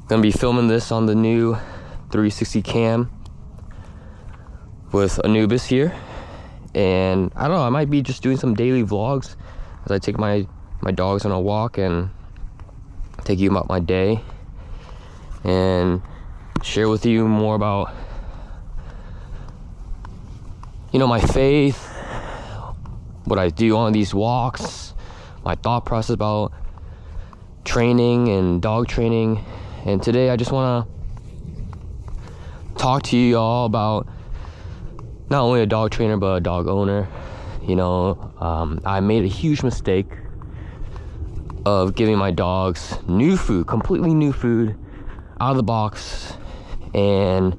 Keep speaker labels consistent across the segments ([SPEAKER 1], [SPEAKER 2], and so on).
[SPEAKER 1] Gonna be filming this on the new 360 cam with Anubis here, and I don't know, I might be just doing some daily vlogs as I take my dogs on a walk and take you about my day and share with you more about, you know, my faith, what I do on these walks, my thought process about training and dog training. And today I just want to talk to you all about not only a dog trainer but a dog owner. You know, I made a huge mistake of giving my dogs new food, completely new food, out of the box, and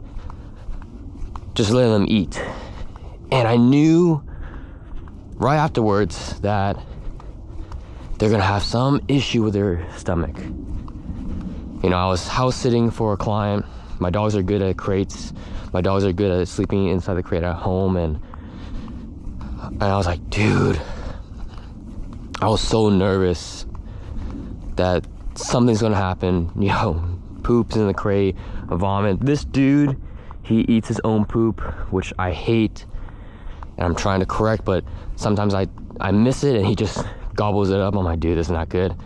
[SPEAKER 1] just letting them eat. And I knew right afterwards that they're gonna have some issue with their stomach. You know, I was house sitting for a client. My dogs are good at crates. My dogs are good at sleeping inside the crate at home, and I was like, dude, I was so nervous that something's gonna happen. You know, poops in the crate, vomit. This dude, he eats his own poop, which I hate, and I'm trying to correct, but sometimes I miss it and he just gobbles it up. I'm like, dude, this is not good.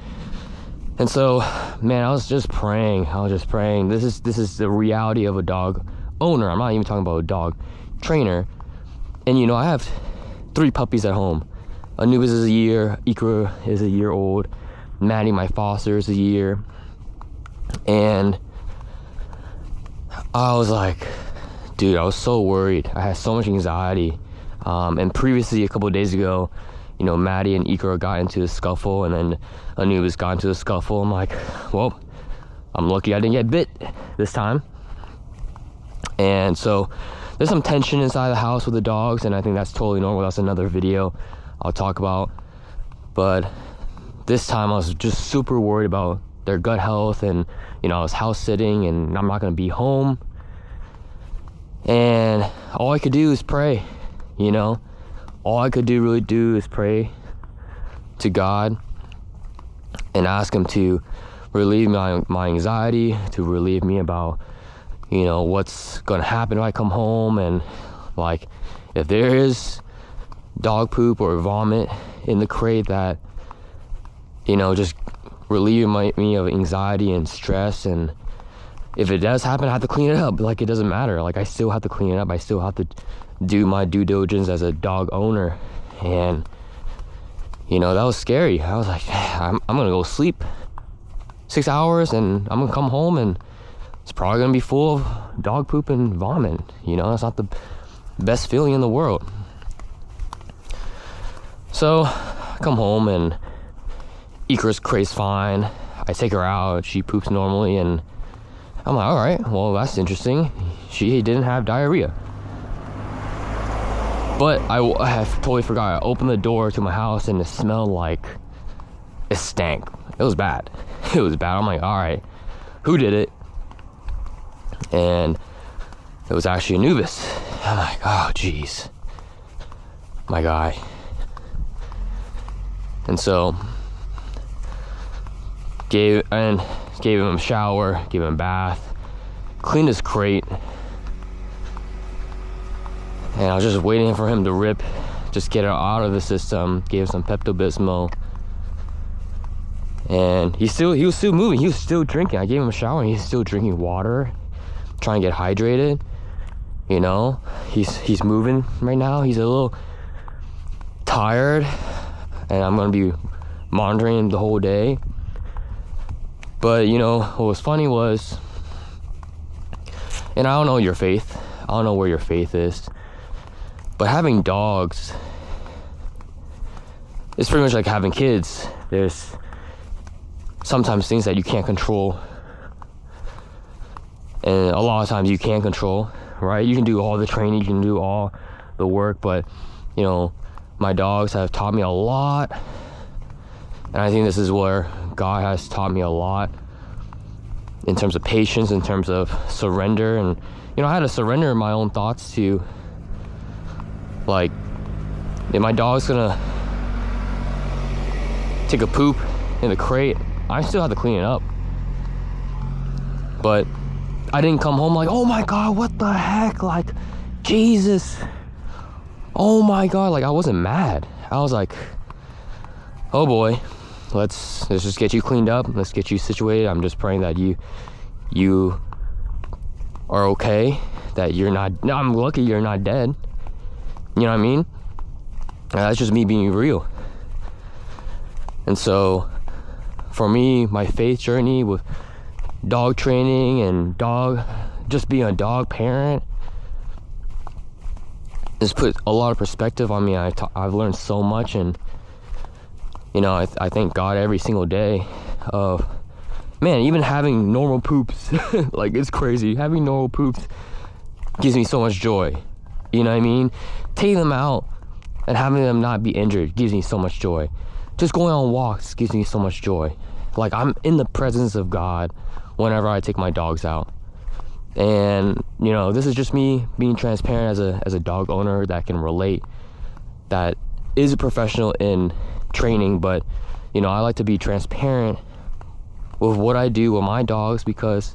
[SPEAKER 1] And so, man, I was just praying. This is the reality of a dog owner. I'm not even talking about a dog trainer. And you know, I have 3 puppies at home. Anubis is a year, Ikra is a year old, Maddie, my foster, is a year. And I was like, dude, I was so worried. I had so much anxiety. And previously, a couple of days ago, you know, Maddie and Ikra got into a scuffle, and then Anubis got into a scuffle. I'm like, well, I'm lucky I didn't get bit this time. And so there's some tension inside the house with the dogs, and I think that's totally normal. That's another video I'll talk about. But this time I was just super worried about their gut health, and you know, I was house sitting and I'm not gonna be home, and all I could do is pray. You know, all I could really do is pray to God and ask him to relieve my anxiety, to relieve me about, you know, what's gonna happen when I come home, and like, if there is dog poop or vomit in the crate, that, you know, just relieve me of anxiety and stress. And if it does happen, I have to clean it up. Like, it doesn't matter. Like, I still have to clean it up. I still have to do my due diligence as a dog owner. And you know, that was scary. I was like, I'm gonna go sleep 6 hours and I'm gonna come home and it's probably gonna be full of dog poop and vomit. You know, it's not the best feeling in the world. So I come home and Ikra's crate's fine. I take her out, she poops normally, and I'm like, all right, well, that's interesting. She didn't have diarrhea. But I have totally forgot. I opened the door to my house and it smelled like, it stank. It was bad. It was bad. I'm like, all right, who did it? And it was actually Anubis. I'm like, oh, geez, my guy. And so gave him a shower, gave him a bath, cleaned his crate. And I was just waiting for him to rip, just get it out of the system. Gave him some Pepto-Bismol, and he was still moving. He was still drinking. I gave him a shower, and he's still drinking water, trying to get hydrated. You know, he's moving right now. He's a little tired, and I'm gonna be monitoring him the whole day. But you know, what was funny was, and I don't know your faith. I don't know where your faith is. But having dogs, it's pretty much like having kids. There's sometimes things that you can't control, and a lot of times you can control, right? You can do all the training, you can do all the work, but you know, my dogs have taught me a lot, and I think this is where God has taught me a lot in terms of patience, in terms of surrender. And you know, I had to surrender my own thoughts to, like, if my dog's gonna take a poop in the crate, I still have to clean it up. But I didn't come home like, oh my God, what the heck? Like, Jesus. Oh my God. Like, I wasn't mad. I was like, oh boy, let's just get you cleaned up. Let's get you situated. I'm just praying that you are okay, that you're not, no, I'm lucky you're not dead. You know what I mean? That's just me being real. And so for me, my faith journey with dog training and just being a dog parent has put a lot of perspective on me. I've learned so much, and you know, I thank God every single day of, man, even having normal poops, like, it's crazy. Having normal poops gives me so much joy. You know what I mean? Taking them out and having them not be injured gives me so much joy. Just going on walks gives me so much joy. Like, I'm in the presence of God whenever I take my dogs out. And, you know, this is just me being transparent as a dog owner that can relate, that is a professional in training, but, you know, I like to be transparent with what I do with my dogs, because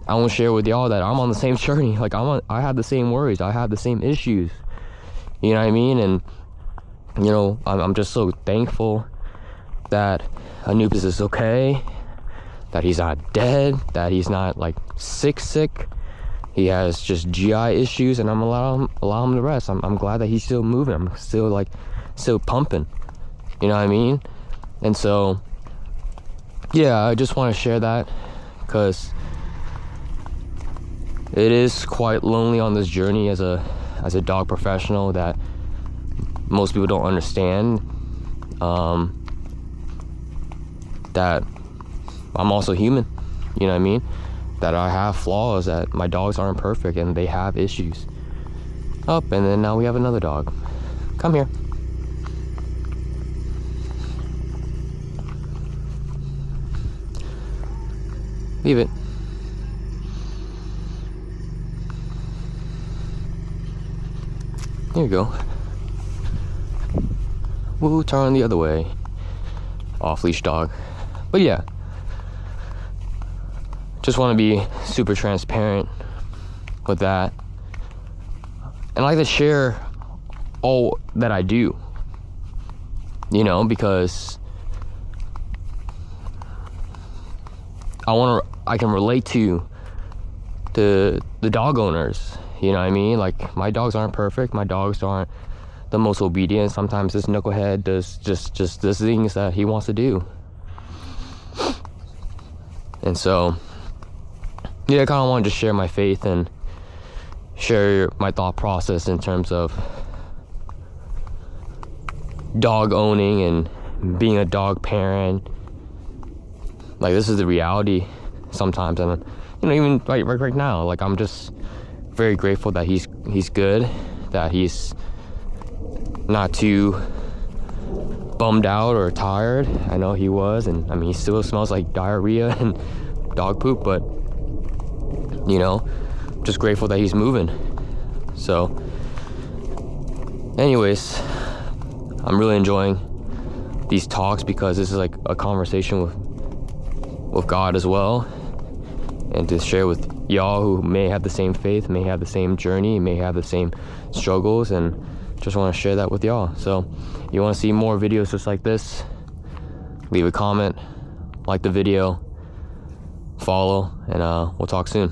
[SPEAKER 1] I want to share with y'all that I'm on the same journey. Like, I have the same worries, I have the same issues, you know what I mean? And, you know, I'm just so thankful that Anubis is okay, that he's not dead, that he's not like sick. He has just GI issues, and I'm allow him to rest. I'm glad that he's still moving. I'm still pumping. You know what I mean? And so, yeah, I just want to share that, because it is quite lonely on this journey as a dog professional that most people don't understand. That I'm also human, you know what I mean? That I have flaws, that my dogs aren't perfect and they have issues. And then now we have another dog. Come here. Leave it. There you go. Woo, turn the other way. Off leash dog. But yeah, just want to be super transparent with that, and I like to share all that I do, you know, because I can relate to the dog owners, you know what I mean? Like, my dogs aren't perfect, my dogs aren't the most obedient. Sometimes this knucklehead does just the things that he wants to do. And so, yeah, I kind of wanted to share my faith and share my thought process in terms of dog owning and being a dog parent. Like, this is the reality sometimes, and you know, even right now, like, I'm just very grateful that he's good, that he's not too bummed out or tired. I know he was, and I mean, he still smells like diarrhea and dog poop, but you know, just grateful that he's moving. So anyways, I'm really enjoying these talks, because this is like a conversation with God as well, and to share with y'all who may have the same faith, may have the same journey, may have the same struggles, and just want to share that with y'all. So you want to see more videos just like this, leave a comment, like the video, follow, and we'll talk soon.